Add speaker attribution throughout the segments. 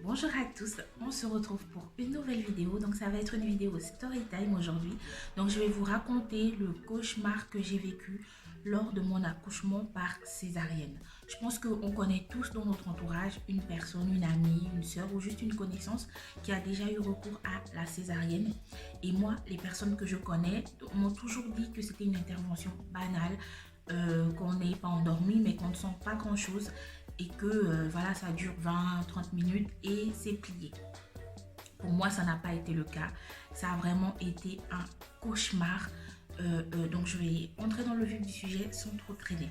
Speaker 1: Bonjour à tous, on se retrouve pour une nouvelle vidéo. Donc ça va être une vidéo story time aujourd'hui. Donc je vais vous raconter le cauchemar que j'ai vécu lors de mon accouchement par césarienne. Je pense qu'on connaît tous dans notre entourage une personne, une amie, une soeur ou juste une connaissance qui a déjà eu recours à la césarienne. Et moi, les personnes que je connais m'ont toujours dit que c'était une intervention banale, qu'on n'est pas endormi mais qu'on ne sent pas grand chose et que voilà, ça dure 20-30 minutes et c'est plié. Pour moi, ça n'a pas été le cas. Ça a vraiment été un cauchemar. Donc, je vais entrer dans le vif du sujet sans trop traîner.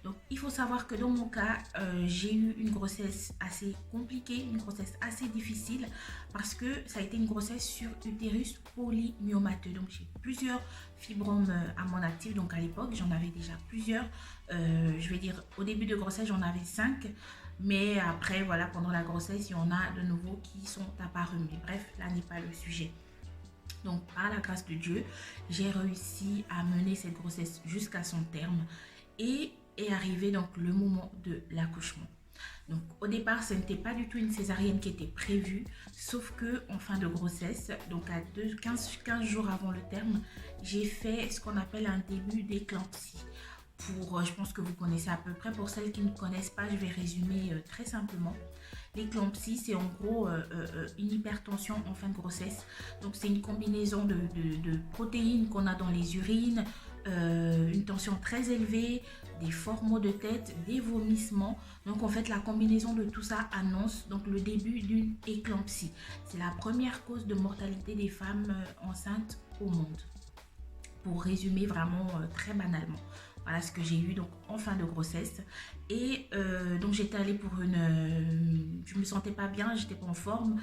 Speaker 1: Donc, il faut savoir que dans mon cas, j'ai eu une grossesse assez compliquée, une grossesse assez difficile parce que ça a été une grossesse sur utérus polymyomateux. Donc, j'ai plusieurs fibromes à mon actif. Donc, à l'époque, j'en avais déjà plusieurs. Je vais dire, au début de grossesse, j'en avais 5. Mais après, voilà, pendant la grossesse, il y en a de nouveaux qui sont apparus. Mais bref, là n'est pas le sujet. Donc, par la grâce de Dieu, j'ai réussi à mener cette grossesse jusqu'à son terme et est arrivé donc le moment de l'accouchement. Donc, au départ, ce n'était pas du tout une césarienne qui était prévue, sauf que en fin de grossesse, donc à 15 jours avant le terme, j'ai fait ce qu'on appelle un début d'éclampsie. Je pense que vous connaissez à peu près. Pour celles qui ne connaissent pas, je vais résumer très simplement. L'éclampsie, c'est en gros une hypertension en fin de grossesse. Donc, c'est une combinaison de protéines qu'on a dans les urines, une tension très élevée, des forts maux de tête, des vomissements. Donc, en fait, la combinaison de tout ça annonce donc le début d'une éclampsie. C'est la première cause de mortalité des femmes enceintes au monde. Pour résumer vraiment très banalement. Voilà ce que j'ai eu donc en fin de grossesse. Et donc j'étais allée pour je me sentais pas bien, j'étais pas en forme.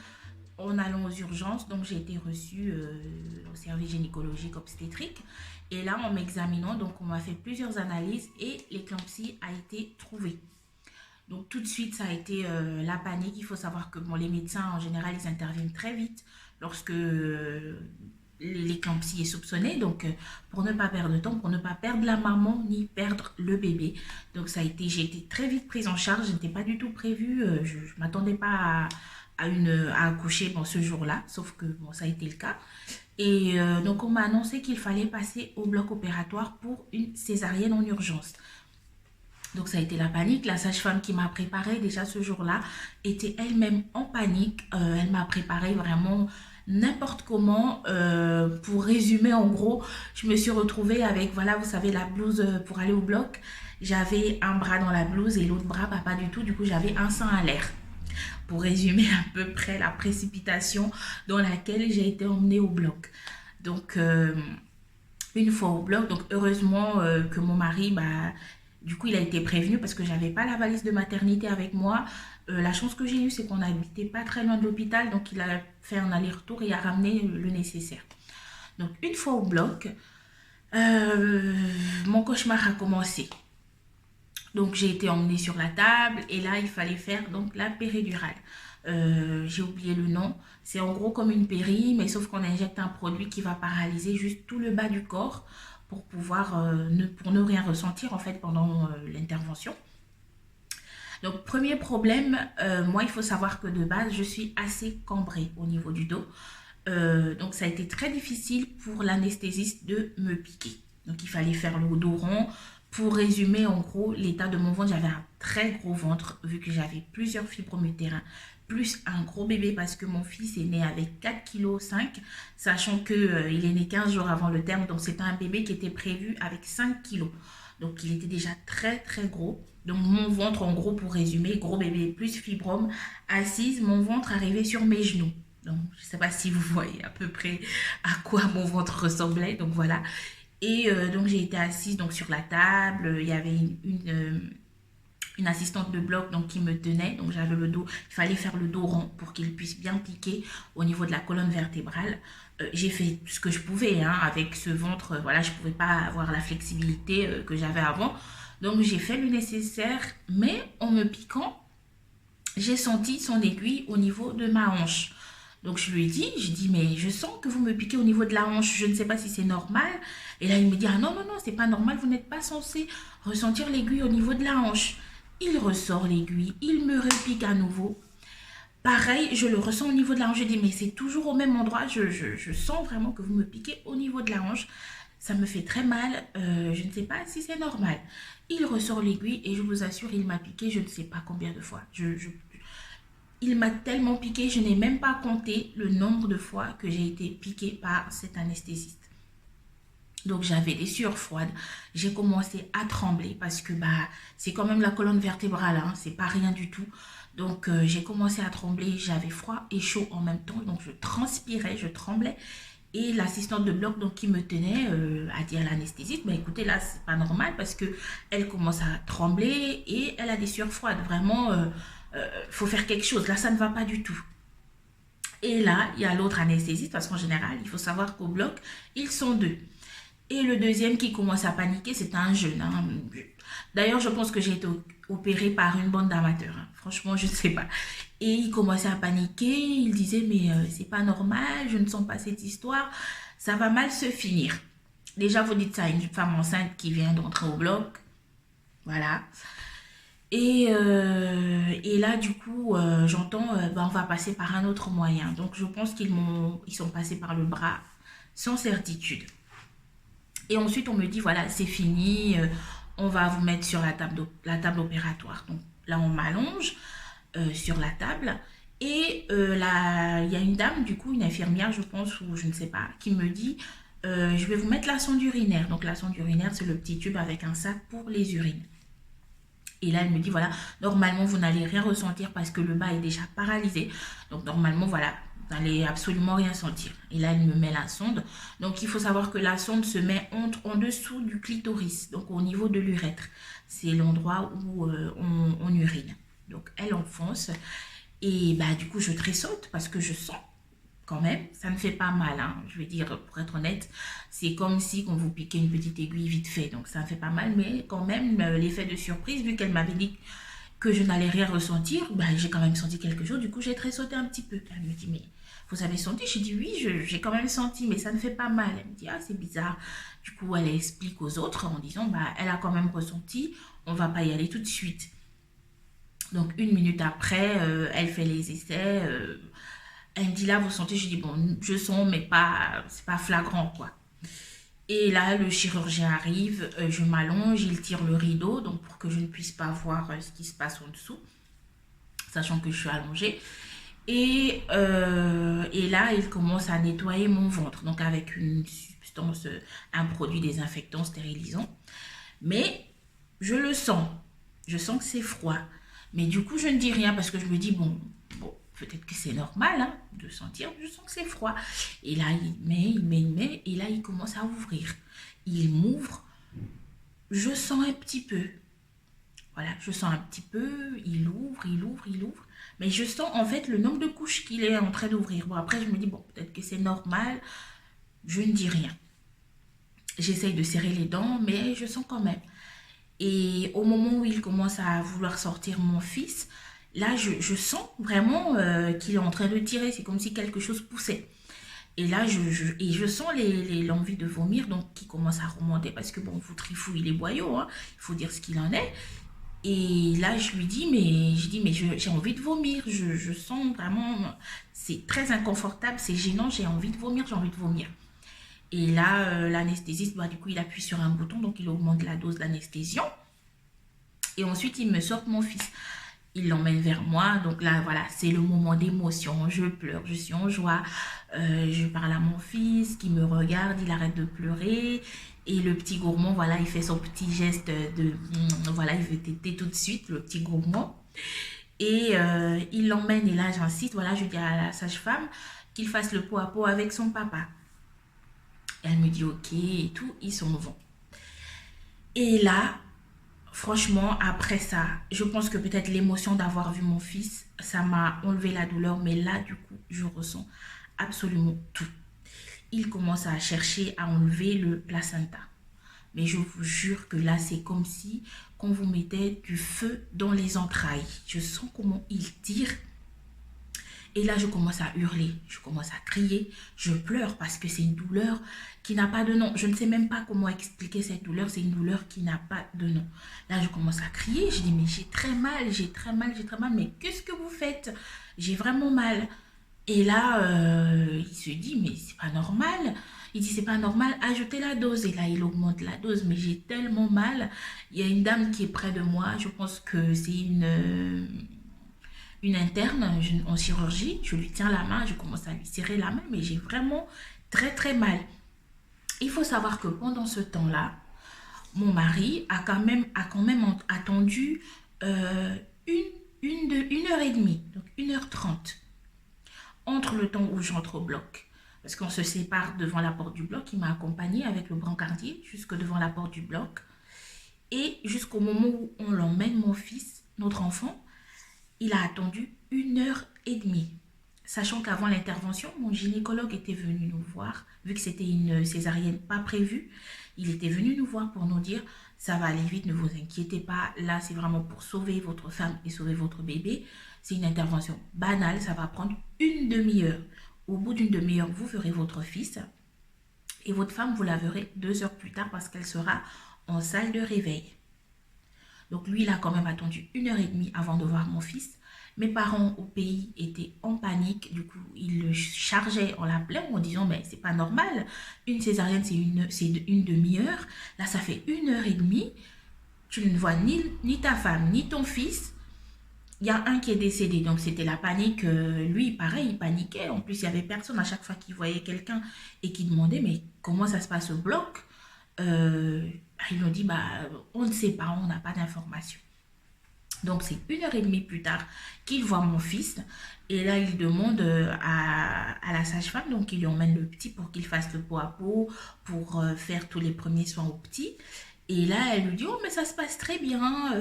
Speaker 1: En allant aux urgences, donc j'ai été reçue au service gynécologique obstétrique. Et là, en m'examinant, donc on m'a fait plusieurs analyses et l'éclampsie a été trouvée. Donc tout de suite, ça a été la panique. Il faut savoir que bon, les médecins, en général, ils interviennent très vite lorsque l'éclampsie est soupçonnée, donc pour ne pas perdre de temps, pour ne pas perdre la maman ni perdre le bébé. Donc j'ai été très vite prise en charge, je n'étais pas du tout prévue, je ne m'attendais pas à accoucher ce jour-là, sauf que bon, ça a été le cas. Et donc on m'a annoncé qu'il fallait passer au bloc opératoire pour une césarienne en urgence. Donc ça a été la panique. La sage-femme qui m'a préparée déjà ce jour-là était elle-même en panique. Elle m'a préparée vraiment n'importe comment. Pour résumer, en gros, je me suis retrouvée avec, voilà, vous savez, la blouse pour aller au bloc. J'avais un bras dans la blouse et l'autre bras, pas du tout. Du coup, j'avais un sein à l'air. Pour résumer à peu près la précipitation dans laquelle j'ai été emmenée au bloc. Donc, une fois au bloc, donc heureusement que mon mari, du coup, il a été prévenu parce que j'avais pas la valise de maternité avec moi. La chance que j'ai eue, c'est qu'on n'habitait pas très loin de l'hôpital, donc il a fait un aller-retour et a ramené le nécessaire. Donc, une fois au bloc, mon cauchemar a commencé. Donc, j'ai été emmenée sur la table et là, il fallait faire donc la péridurale. J'ai oublié le nom. C'est en gros comme une péri, mais sauf qu'on injecte un produit qui va paralyser juste tout le bas du corps pour pouvoir pour ne rien ressentir en fait pendant l'intervention. Donc premier problème, moi il faut savoir que de base je suis assez cambrée au niveau du dos. Donc ça a été très difficile pour l'anesthésiste de me piquer. Donc il fallait faire le dos rond. Pour résumer en gros l'état de mon ventre, j'avais un très gros ventre vu que j'avais plusieurs fibromes utérins plus un gros bébé parce que mon fils est né avec 4,5 kg, sachant qu'il est né 15 jours avant le terme, donc c'était un bébé qui était prévu avec 5 kg. Donc il était déjà très très gros. Donc mon ventre, en gros, pour résumer, gros bébé plus fibrome, assise, mon ventre arrivait sur mes genoux. Donc je ne sais pas si vous voyez à peu près à quoi mon ventre ressemblait. Donc voilà. Et donc j'ai été assise donc, sur la table. Il y avait une assistante de bloc donc, qui me tenait. Donc j'avais le dos, il fallait faire le dos rond pour qu'il puisse bien piquer au niveau de la colonne vertébrale. J'ai fait ce que je pouvais hein, avec ce ventre. Voilà, je ne pouvais pas avoir la flexibilité que j'avais avant. Donc j'ai fait le nécessaire, mais en me piquant, j'ai senti son aiguille au niveau de ma hanche. Donc je lui ai dit, mais je sens que vous me piquez au niveau de la hanche, je ne sais pas si c'est normal. Et là il me dit, ah non, non, non, c'est pas normal, vous n'êtes pas censé ressentir l'aiguille au niveau de la hanche. Il ressort l'aiguille, il me repique à nouveau. Pareil, je le ressens au niveau de la hanche. Je dis, mais c'est toujours au même endroit. Je sens vraiment que vous me piquez au niveau de la hanche. Ça me fait très mal. Je ne sais pas si c'est normal. Il ressort l'aiguille et je vous assure, il m'a piqué je ne sais pas combien de fois. Il m'a tellement piqué, je n'ai même pas compté le nombre de fois que j'ai été piquée par cet anesthésiste. Donc j'avais des sueurs froides, j'ai commencé à trembler parce que c'est quand même la colonne vertébrale, hein, c'est pas rien du tout. Donc j'ai commencé à trembler, j'avais froid et chaud en même temps, donc je transpirais, je tremblais. Et l'assistante de bloc donc qui me tenait a dit à l'anesthésiste, écoutez là c'est pas normal parce que elle commence à trembler et elle a des sueurs froides, vraiment faut faire quelque chose, là ça ne va pas du tout. Et là il y a l'autre anesthésiste parce qu'en général il faut savoir qu'au bloc ils sont deux. Et le deuxième qui commence à paniquer, c'est un jeune, hein. D'ailleurs, je pense que j'ai été opérée par une bande d'amateurs, hein. Franchement, je ne sais pas. Et il commençait à paniquer. Il disait, mais c'est pas normal, je ne sens pas cette histoire. Ça va mal se finir. Déjà, vous dites ça à une femme enceinte qui vient d'entrer au bloc. Voilà. Et là, du coup, j'entends, on va passer par un autre moyen. Donc, je pense ils sont passés par le bras sans certitude. Et ensuite, on me dit, voilà, c'est fini, on va vous mettre sur la table opératoire. Donc là, on m'allonge sur la table. Et là, il y a une dame, du coup, une infirmière, je pense, ou je ne sais pas, qui me dit, je vais vous mettre la sonde urinaire. Donc la sonde urinaire, c'est le petit tube avec un sac pour les urines. Et là, elle me dit, voilà, normalement, vous n'allez rien ressentir parce que le bas est déjà paralysé. Donc, normalement, voilà, vous n'allez absolument rien sentir. Et là, elle me met la sonde. Donc, il faut savoir que la sonde se met en dessous du clitoris, donc au niveau de l'urètre. C'est l'endroit où on urine. Donc, elle enfonce. Et du coup, je tressaute parce que je sens quand même, ça ne fait pas mal, hein. Je veux dire, pour être honnête, c'est comme si on vous piquait une petite aiguille vite fait, donc ça ne fait pas mal, mais quand même, l'effet de surprise, vu qu'elle m'avait dit que je n'allais rien ressentir, j'ai quand même senti quelque chose, du coup j'ai tressauté un petit peu. Elle me dit, mais vous avez senti? J'ai dit, oui, j'ai quand même senti, mais ça ne fait pas mal. Elle me dit, ah, c'est bizarre. Du coup, elle explique aux autres en disant, elle a quand même ressenti, on va pas y aller tout de suite. Donc, une minute après, elle fait les essais, elle me dit là, vous sentez, je dis bon, je sens, mais pas, c'est pas flagrant quoi. Et là, le chirurgien arrive, je m'allonge, il tire le rideau, donc pour que je ne puisse pas voir ce qui se passe en dessous, sachant que je suis allongée. Et là, il commence à nettoyer mon ventre, donc avec une substance, un produit désinfectant, stérilisant. Mais je sens que c'est froid. Mais du coup, je ne dis rien parce que je me dis, bon, peut-être que c'est normal hein, de sentir, je sens que c'est froid. Et là, il met, et là, il commence à ouvrir. Il m'ouvre, je sens un petit peu. Voilà, je sens un petit peu, il ouvre. Mais je sens en fait le nombre de couches qu'il est en train d'ouvrir. Bon, après, je me dis, bon, peut-être que c'est normal, je ne dis rien. J'essaye de serrer les dents, mais je sens quand même. Et au moment où il commence à vouloir sortir mon fils, là, je sens vraiment qu'il est en train de tirer. C'est comme si quelque chose poussait. Et là, je sens l'envie de vomir, donc qui commence à remonter parce que, bon, vous trifouille les boyaux, hein, il faut dire ce qu'il en est. Et là, mais j'ai envie de vomir. Je sens vraiment, c'est très inconfortable, c'est gênant, j'ai envie de vomir, j'ai envie de vomir. Et là, l'anesthésiste, du coup, il appuie sur un bouton, donc il augmente la dose d'anesthésion. Et ensuite, il me sort mon fils. Il l'emmène vers moi. Donc là, voilà, c'est le moment d'émotion. Je pleure, je suis en joie. Je parle à mon fils qui me regarde, il arrête de pleurer. Et le petit gourmand, voilà, il fait son petit geste de... Voilà, il veut téter tout de suite, le petit gourmand. Et il l'emmène, et là, j'insiste, voilà, je dis à la sage-femme qu'il fasse le pot à pot avec son papa. Et elle me dit ok et tout, ils s'en vont. Et là, franchement, après ça, je pense que peut-être l'émotion d'avoir vu mon fils, ça m'a enlevé la douleur, mais là, du coup, je ressens absolument tout. Il commence à chercher à enlever le placenta. Mais je vous jure que là, c'est comme si qu'on vous mettait du feu dans les entrailles. Je sens comment il tire. Et là, je commence à hurler, je commence à crier, je pleure parce que c'est une douleur qui n'a pas de nom. Je ne sais même pas comment expliquer cette douleur, c'est une douleur qui n'a pas de nom. Là, je commence à crier, je dis, mais j'ai très mal, j'ai très mal, j'ai très mal, mais qu'est-ce que vous faites? J'ai vraiment mal. Et là, il se dit, mais c'est pas normal. Il dit, c'est pas normal, ajoutez la dose. Et là, il augmente la dose, mais j'ai tellement mal. Il y a une dame qui est près de moi, je pense que c'est une interne en chirurgie. Je lui tiens la main, je commence à lui serrer la main, mais j'ai vraiment très très mal. Il faut savoir que pendant ce temps-là, mon mari a quand même attendu euh, une, une heure et demie, donc 1h30 entre le temps où j'entre au bloc. Parce qu'on se sépare devant la porte du bloc, il m'a accompagné avec le brancardier jusque devant la porte du bloc. Et jusqu'au moment où on l'emmène, mon fils, notre enfant, il a attendu 1h30. Sachant qu'avant l'intervention, mon gynécologue était venu nous voir, vu que c'était une césarienne pas prévue, il était venu nous voir pour nous dire, ça va aller vite, ne vous inquiétez pas, là c'est vraiment pour sauver votre femme et sauver votre bébé. C'est une intervention banale, ça va prendre une demi-heure. Au bout d'une demi-heure, vous verrez votre fils et votre femme, vous la verrez 2 heures plus tard parce qu'elle sera en salle de réveil. Donc lui, il a quand même attendu 1h30 avant de voir mon fils. Mes parents au pays étaient en panique, du coup ils le chargeaient, on l'appelait en disant mais c'est pas normal, une césarienne c'est une demi-heure, là ça fait 1h30, tu ne vois ni ta femme ni ton fils, il y a un qui est décédé, donc c'était la panique, lui pareil il paniquait, en plus il y avait personne à chaque fois qu'il voyait quelqu'un et qu'il demandait mais comment ça se passe au bloc. Ils nous dit bah on ne sait pas, on n'a pas d'informations. Donc c'est 1h30 plus tard qu'il voit mon fils et là il demande à la sage-femme, donc il lui emmène le petit pour qu'il fasse le pot à pot, pour faire tous les premiers soins au petit. Et là elle lui dit oh mais ça se passe très bien,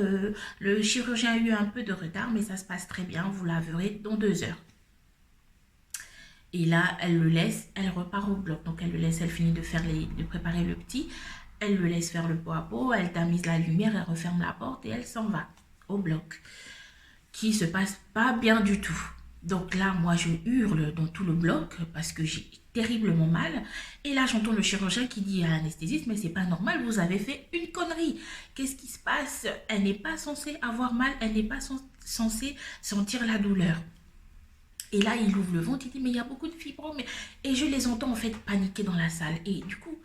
Speaker 1: le chirurgien a eu un peu de retard mais ça se passe très bien, vous la verrez dans 2 heures. Et là elle le laisse, elle repart au bloc, donc elle le laisse, elle finit de préparer le petit, elle le laisse faire le pot à pot, elle tamise la lumière, elle referme la porte et elle s'en va au bloc, qui se passe pas bien du tout. Donc là, moi, je hurle dans tout le bloc parce que j'ai terriblement mal. Et là, j'entends le chirurgien qui dit à l'anesthésiste, mais c'est pas normal, vous avez fait une connerie. Qu'est-ce qui se passe? Elle n'est pas censée avoir mal, elle n'est pas censée sentir la douleur. Et là, il ouvre le ventre, il dit, mais il y a beaucoup de fibromes. Et je les entends en fait paniquer dans la salle. Et du coup,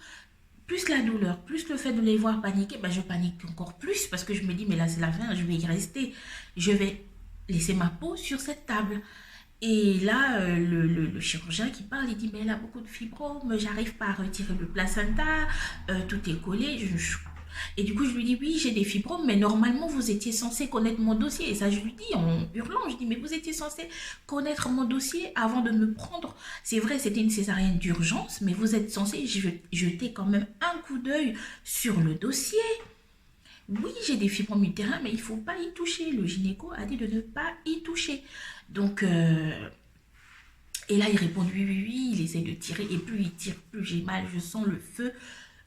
Speaker 1: plus la douleur, plus le fait de les voir paniquer, ben je panique encore plus parce que je me dis, mais là c'est la fin, je vais y rester. Je vais laisser ma peau sur cette table. Et là, le chirurgien qui parle, il dit, mais elle a beaucoup de fibromes, j'arrive pas à retirer le placenta, tout est collé. Et du coup, je lui dis, oui, j'ai des fibromes, mais normalement, vous étiez censé connaître mon dossier. Et ça, je lui dis en hurlant, je dis, mais vous étiez censé connaître mon dossier avant de me prendre. C'est vrai, c'était une césarienne d'urgence, mais vous êtes censé jeter quand même un coup d'œil sur le dossier. Oui, j'ai des fibromes utérins, mais il ne faut pas y toucher. Le gynéco a dit de ne pas y toucher. Donc, et là, il répond oui, oui, oui, il essaie de tirer, et plus il tire, plus j'ai mal, je sens le feu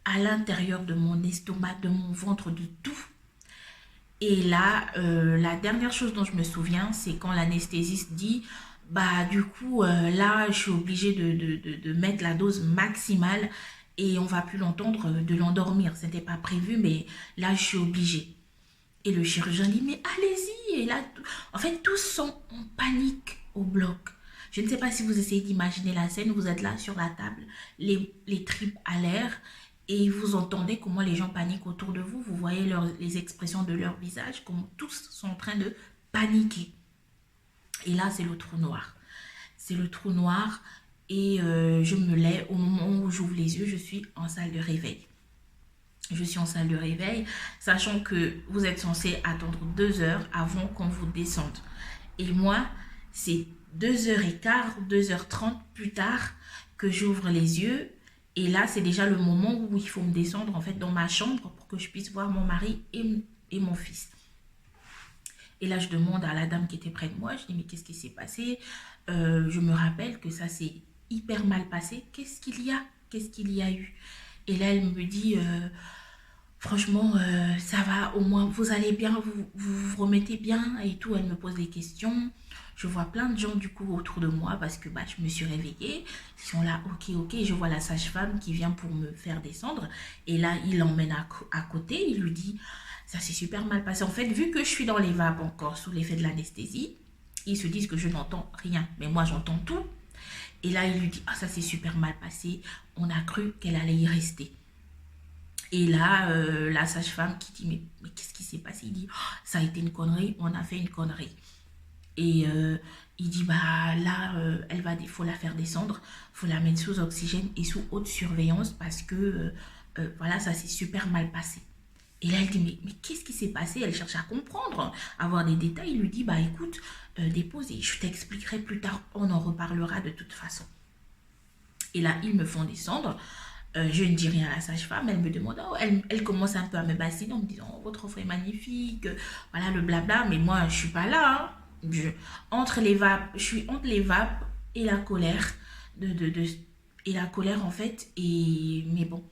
Speaker 1: à l'intérieur de mon estomac, de mon ventre, de tout. Et là, la dernière chose dont je me souviens, c'est quand l'anesthésiste dit, bah du coup, là, je suis obligée de mettre la dose maximale et on va plus l'entendre, de l'endormir. C'était pas prévu, mais là, je suis obligée. Et le chirurgien dit, mais allez-y. Et là, en fait, tous sont en panique au bloc. Je ne sais pas si vous essayez d'imaginer la scène, vous êtes là sur la table, les tripes à l'air, et vous entendez comment les gens paniquent autour de vous, vous voyez les expressions de leur visage, comment tous sont en train de paniquer. Et là, c'est le trou noir. C'est le trou noir et je me lève, au moment où j'ouvre les yeux, je suis en salle de réveil. Je suis en salle de réveil, sachant que vous êtes censé attendre 2 heures avant qu'on vous descende. Et moi, c'est 2h15, 2h30 plus tard que j'ouvre les yeux. Et là, c'est déjà le moment où il faut me descendre en fait dans ma chambre pour que je puisse voir mon mari et mon fils. Et là, je demande à la dame qui était près de moi, je dis mais qu'est-ce qui s'est passé? Je me rappelle que ça s'est hyper mal passé. Qu'est-ce qu'il y a? Qu'est-ce qu'il y a eu? Et là, elle me dit, Franchement, ça va, au moins vous allez bien, vous remettez bien et tout. Elle me pose des questions. Je vois plein de gens du coup autour de moi parce que bah, je me suis réveillée. Ils sont là, ok, ok. Je vois la sage-femme qui vient pour me faire descendre. Et là, il l'emmène à côté. Il lui dit, ça s'est super mal passé. En fait, vu que je suis dans les vapes encore sous l'effet de l'anesthésie, ils se disent que je n'entends rien. Mais moi, j'entends tout. Et là, il lui dit, ah, ça s'est super mal passé. On a cru qu'elle allait y rester. Et là, la sage-femme qui dit, mais qu'est-ce qui s'est passé? Il dit, oh, ça a été une connerie, on a fait une connerie. Et il dit, bah là, il faut la faire descendre, il faut la mettre sous oxygène et sous haute surveillance parce que, voilà, ça s'est super mal passé. Et là, elle dit, mais qu'est-ce qui s'est passé? Elle cherche à comprendre, à avoir des détails. Il lui dit, bah écoute, dépose et je t'expliquerai plus tard, on en reparlera de toute façon. Et là, ils me font descendre. Je ne dis rien à la sage-femme, elle me demande, oh, elle commence un peu à me bassiner en me disant, oh, votre offre est magnifique, voilà le blabla, mais moi je suis pas là. Hein. Entre les vapes, je suis entre les vapes et la colère, et la colère en fait, et mais bon,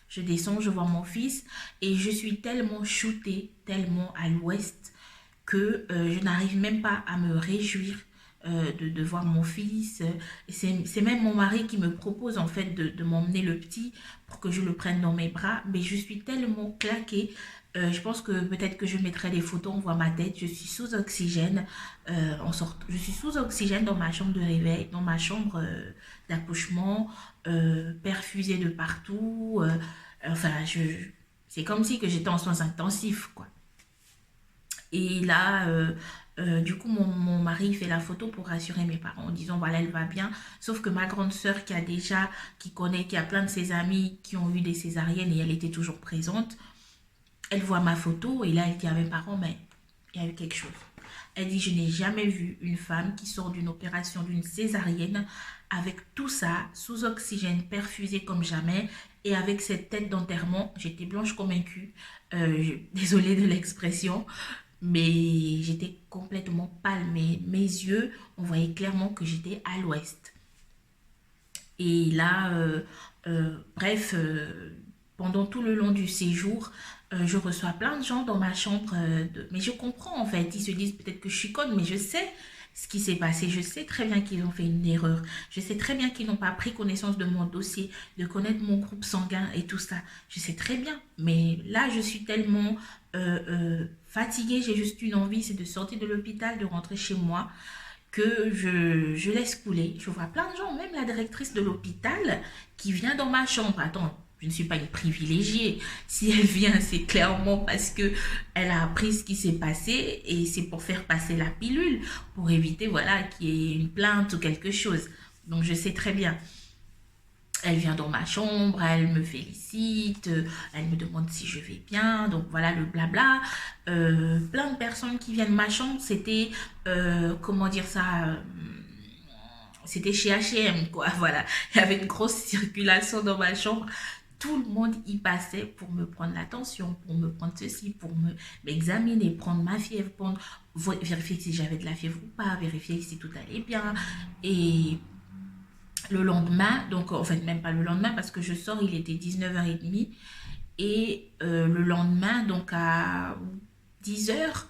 Speaker 1: je descends, je vois mon fils, et je suis tellement shootée, tellement à l'ouest, que je n'arrive même pas à me réjouir de voir mon fils. C'est même mon mari qui me propose en fait de m'emmener le petit pour que je le prenne dans mes bras. Mais je suis tellement claquée. Je pense que peut-être que je mettrai des photos, on voit ma tête. Je suis sous oxygène. Je suis sous oxygène dans ma chambre de réveil, dans ma chambre d'accouchement, perfusée de partout. Enfin, c'est comme si que j'étais en soins intensifs, quoi. Et là, du coup, mon mari fait la photo pour rassurer mes parents en disant, voilà, elle va bien. Sauf que ma grande sœur qui a plein de ses amis qui ont eu des césariennes et elle était toujours présente, elle voit ma photo et là, elle dit à mes parents, mais il y a eu quelque chose. Elle dit, je n'ai jamais vu une femme qui sort d'une opération, d'une césarienne, avec tout ça, sous oxygène, perfusée comme jamais, et avec cette tête d'enterrement. J'étais blanche comme un cul. Désolée de l'expression, mais j'étais complètement pâle. Mes yeux, on voyait clairement que j'étais à l'ouest. Et là, bref, pendant tout le long du séjour, je reçois plein de gens dans ma chambre. Mais je comprends en fait. Ils se disent peut-être que je suis conne, mais je sais ce qui s'est passé. Je sais très bien qu'ils ont fait une erreur. Je sais très bien qu'ils n'ont pas pris connaissance de mon dossier, de connaître mon groupe sanguin et tout ça. Je sais très bien. Mais là, je suis tellement fatiguée. J'ai juste une envie, c'est de sortir de l'hôpital, de rentrer chez moi que je laisse couler. Je vois plein de gens, même la directrice de l'hôpital qui vient dans ma chambre. Attends, je ne suis pas une privilégiée. Si elle vient, c'est clairement parce que elle a appris ce qui s'est passé et c'est pour faire passer la pilule, pour éviter voilà qu'il y ait une plainte ou quelque chose. Donc je sais très bien. Elle vient dans ma chambre, elle me félicite, elle me demande si je vais bien, donc voilà le blabla. Plein de personnes qui viennent de ma chambre, c'était, comment dire ça, c'était chez H&M quoi, voilà. Il y avait une grosse circulation dans ma chambre. Tout le monde y passait pour me prendre l'attention, pour me prendre ceci, pour m'examiner, prendre ma fièvre, vérifier si j'avais de la fièvre ou pas, vérifier si tout allait bien. Et le lendemain, donc en fait même pas le lendemain parce que je sors, il était 19h30 et le lendemain donc à 10h,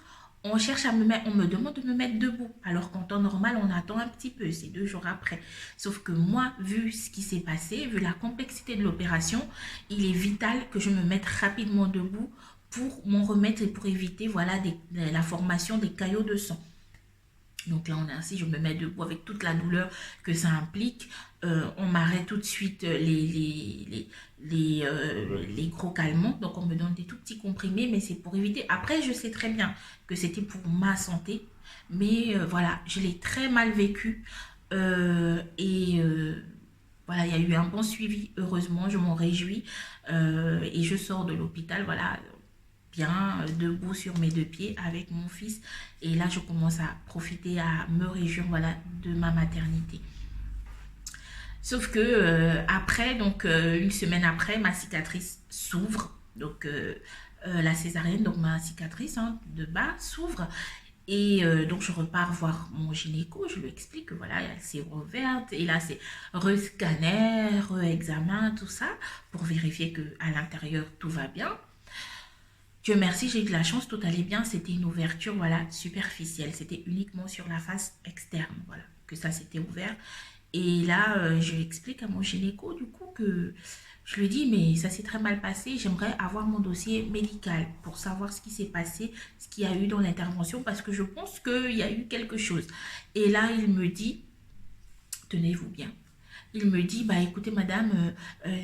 Speaker 1: on cherche à me mettre, on me demande de me mettre debout alors qu'en temps normal on attend un petit peu, c'est 2 jours après. Sauf que moi, vu ce qui s'est passé, vu la complexité de l'opération, il est vital que je me mette rapidement debout pour m'en remettre et pour éviter voilà la formation des caillots de sang. Donc là, on est ainsi, je me mets debout avec toute la douleur que ça implique. On m'arrête tout de suite les gros calmants. Donc on me donne des tout petits comprimés, mais c'est pour éviter. Après, je sais très bien que c'était pour ma santé. Mais voilà, je l'ai très mal vécu. Voilà, il y a eu un bon suivi, heureusement, je m'en réjouis. Et je sors de l'hôpital, voilà, bien debout sur mes 2 pieds avec mon fils. Et là, je commence à profiter, à me réjouir voilà, de ma maternité. Sauf que après, donc une semaine après, ma cicatrice s'ouvre. Donc la césarienne, donc ma cicatrice hein, de bas s'ouvre. Et donc je repars voir mon gynéco, je lui explique que voilà, elle s'est rouverte et là c'est re-scanner, re-examen, tout ça, pour vérifier que à l'intérieur tout va bien. Dieu merci, j'ai eu de la chance, tout allait bien. C'était une ouverture, voilà, superficielle. C'était uniquement sur la face externe, voilà, que ça s'était ouvert. Et là, je explique à mon gynéco, du coup, que je lui dis, mais ça s'est très mal passé. J'aimerais avoir mon dossier médical pour savoir ce qui s'est passé, ce qu'il y a eu dans l'intervention, parce que je pense qu'il y a eu quelque chose. Et là, il me dit, tenez-vous bien. Il me dit, bah écoutez madame,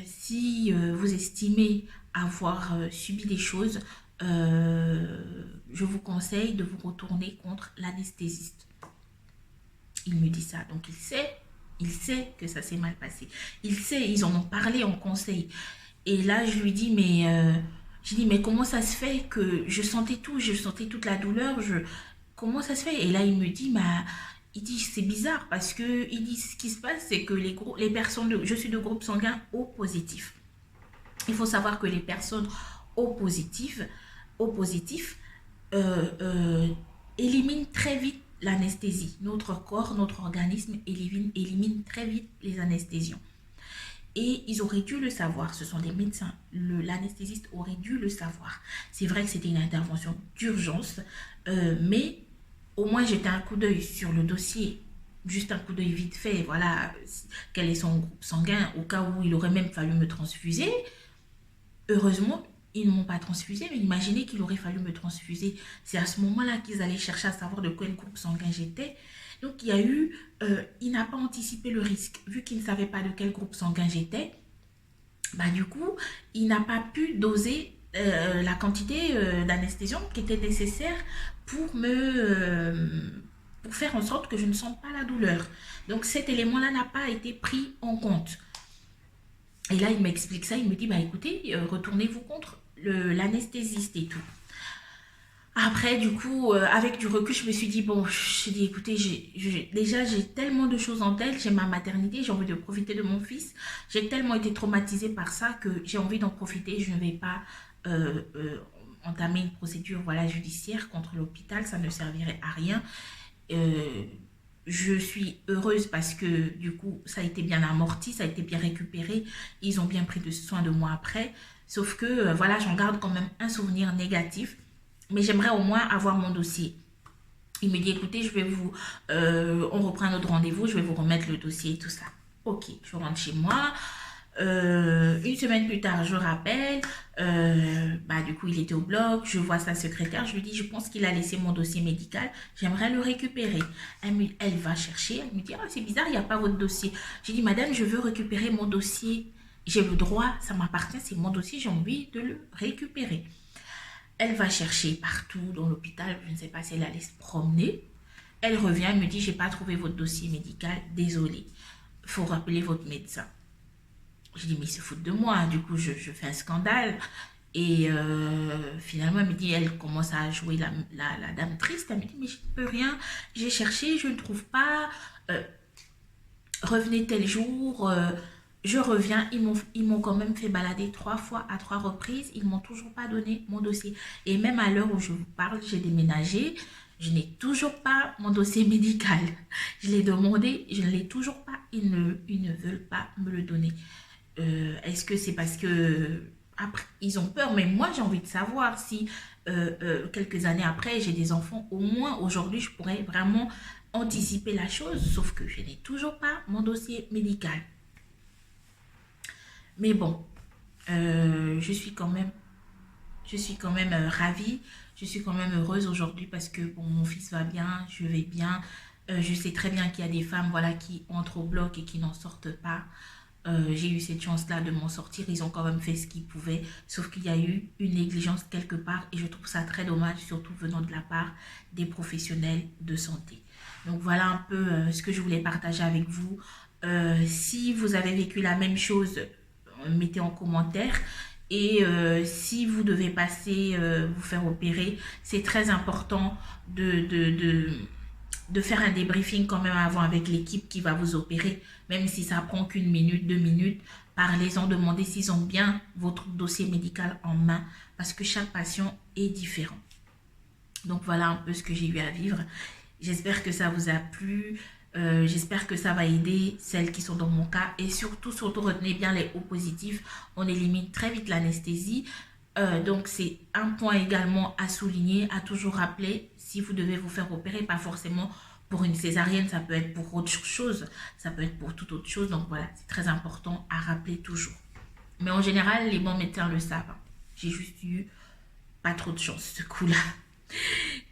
Speaker 1: si vous estimez avoir subi des choses, je vous conseille de vous retourner contre l'anesthésiste. Il me dit ça, donc il sait que ça s'est mal passé. Il sait, ils en ont parlé en conseil. Et là, je lui dis, je dis, mais comment ça se fait que je sentais tout, je sentais toute la douleur, comment ça se fait? Et là, il me dit, bah, il dit, c'est bizarre parce que, il dit, ce qui se passe, c'est que les personnes, je suis de groupe sanguin O positif. Il faut savoir que les personnes O positif éliminent très vite l'anesthésie. Notre corps, notre organisme élimine très vite les anesthésiens. Et ils auraient dû le savoir, ce sont des médecins, l'anesthésiste aurait dû le savoir. C'est vrai que c'était une intervention d'urgence, mais au moins jeter un coup d'œil sur le dossier, juste un coup d'œil vite fait, voilà, quel est son groupe sanguin, au cas où il aurait même fallu me transfuser. Heureusement, ils ne m'ont pas transfusé, mais imaginez qu'il aurait fallu me transfuser. C'est à ce moment-là qu'ils allaient chercher à savoir de quel groupe sanguin j'étais. Donc, il n'a pas anticipé le risque. Vu qu'il ne savait pas de quel groupe sanguin j'étais, bah, du coup, il n'a pas pu doser la quantité d'anesthésion qui était nécessaire pour faire en sorte que je ne sente pas la douleur. Donc, cet élément-là n'a pas été pris en compte. Et là, il m'explique ça, il me dit, bah écoutez, retournez-vous contre l'anesthésiste et tout. Après, du coup, avec du recul, je me suis dit, bon, j'ai dit, écoutez, déjà, j'ai tellement de choses en tête, j'ai ma maternité, j'ai envie de profiter de mon fils, j'ai tellement été traumatisée par ça que j'ai envie d'en profiter, je ne vais pas entamer une procédure voilà, judiciaire contre l'hôpital, ça ne servirait à rien. Euh, je suis heureuse parce que du coup ça a été bien amorti, ça a été bien récupéré, ils ont bien pris soin de moi après, sauf que voilà, j'en garde quand même un souvenir négatif, mais j'aimerais au moins avoir mon dossier. Il me dit écoutez, on reprend notre rendez-vous, je vais vous remettre le dossier et tout ça. Ok, je rentre chez moi. Une semaine plus tard, je rappelle, bah, du coup, il était au bloc, je vois sa secrétaire, je lui dis, je pense qu'il a laissé mon dossier médical, j'aimerais le récupérer. Elle va chercher, elle me dit, ah, c'est bizarre, il n'y a pas votre dossier. J'ai dit, madame, je veux récupérer mon dossier, j'ai le droit, ça m'appartient, c'est mon dossier, j'ai envie de le récupérer. Elle va chercher partout dans l'hôpital, je ne sais pas si elle allait se promener. Elle revient, elle me dit, j'ai pas trouvé votre dossier médical, désolé, il faut rappeler votre médecin. Je dis, mais ils se foutent de moi. Du coup, je fais un scandale. Et finalement, elle me dit, elle commence à jouer la dame triste. Elle me dit, mais je ne peux rien. J'ai cherché, je ne trouve pas. Euh, Revenez tel jour. Je reviens. Ils m'ont quand même fait balader 3 fois à 3 reprises. Ils m'ont toujours pas donné mon dossier. Et même à l'heure où je vous parle, j'ai déménagé. Je n'ai toujours pas mon dossier médical. Je l'ai demandé, je ne l'ai toujours pas. Ils ne veulent pas me le donner. Est-ce que c'est parce que après, ils ont peur, mais moi j'ai envie de savoir si quelques années après j'ai des enfants, au moins aujourd'hui je pourrais vraiment anticiper la chose, sauf que je n'ai toujours pas mon dossier médical. Mais bon, je suis quand même ravie, je suis quand même heureuse aujourd'hui parce que bon, mon fils va bien, je vais bien. Je sais très bien qu'il y a des femmes voilà, qui entrent au bloc et qui n'en sortent pas. J'ai eu cette chance-là de m'en sortir. Ils ont quand même fait ce qu'ils pouvaient, sauf qu'il y a eu une négligence quelque part et je trouve ça très dommage, surtout venant de la part des professionnels de santé. Donc voilà un peu ce que je voulais partager avec vous. Si vous avez vécu la même chose, mettez en commentaire. Et si vous devez passer, vous faire opérer, c'est très important de faire un débriefing quand même avant avec l'équipe qui va vous opérer, même si ça prend qu'une minute, 2 minutes. Parlez-en, demandez s'ils ont bien votre dossier médical en main, parce que chaque patient est différent. Donc voilà un peu ce que j'ai eu à vivre. J'espère que ça vous a plu. J'espère que ça va aider celles qui sont dans mon cas. Et surtout, retenez bien les O positifs. On élimine très vite l'anesthésie. Donc c'est un point également à souligner, à toujours rappeler si vous devez vous faire opérer, pas forcément pour une césarienne, ça peut être pour autre chose, ça peut être pour toute autre chose. Donc voilà, c'est très important à rappeler toujours. Mais en général, les bons médecins le savent. J'ai juste eu pas trop de chance ce coup-là.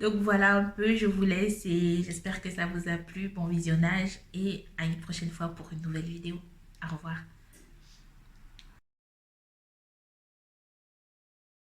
Speaker 1: Donc voilà un peu, je vous laisse et j'espère que ça vous a plu. Bon visionnage et à une prochaine fois pour une nouvelle vidéo. Au revoir.